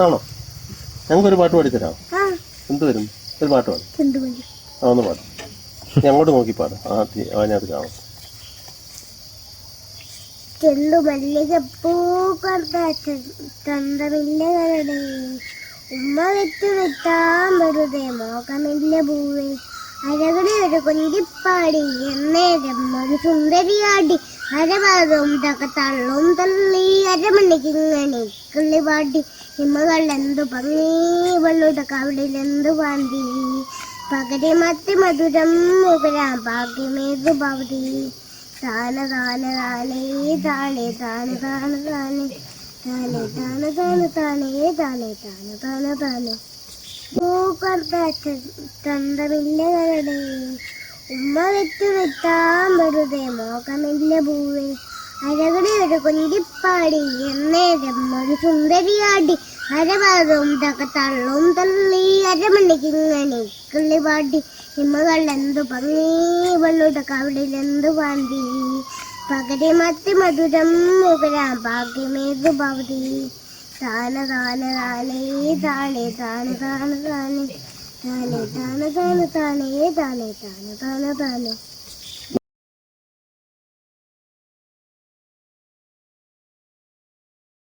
ആണോ? ഞങ്ങൾക്കൊരു പാട്ട് പാടിത്തരാം. എന്ത് വരും? ഒരു പാട്ട് പാടും. ഒന്ന് പാടും. ഞങ്ങോട്ട് നോക്കി പാടും. അതിനകത്ത് കാണും. ചെണ്ടുമല്ലികപ്പൂക്കണ്ടമില്ലകളുടെ ഉമ്മ വെച്ചു വെത്താൻ വെറുതെ മോഹമില്ല പൂവേ അരകടി ഒരു കൊഞ്ചിപ്പാടി എന്നേരം ഒരു സുന്ദരിയാടി അരവാദവും തള്ളും തള്ളി അരമണിക്കിങ്ങനെ കിള്ളിപാടി ഹിമകൾ എന്തു ഭംഗി വെള്ളുടെ കവിളിലെന്തു പാന്തി പകരി മത്തി മധുരം മുകരാം ഭാഗ്യമേതു ഭവതി താന താന താനേ താനേ താന താന താനേ താനേ താന താന താനേ താനേ താന താന താനേ പൂക്കണ്ടമില്ലകളുടെ ഉമ്മ വെച്ചു വെത്താൻ വെറുതെ മോഹമില്ല പൂവേ അരകടി ഒരു കൊഞ്ചിപ്പാടി എന്നേരം ഒരു സുന്ദരിയാടി അരവാദവും തള്ളും തള്ളി അരമണിക്കിങ്ങനെ കിള്ളിപാടി ഹിമകൾ എന്തു ഭംഗി വെള്ളുടെ കവിളിലെന്തു പാന്തി പകരി മത്തി മധുരം മുകരാം ഭാഗ്യമേതു ഭവതി താന താന താനേ താനേ താന താന താനേ താനേ താന താന താനേ താനേ താന താന താനേ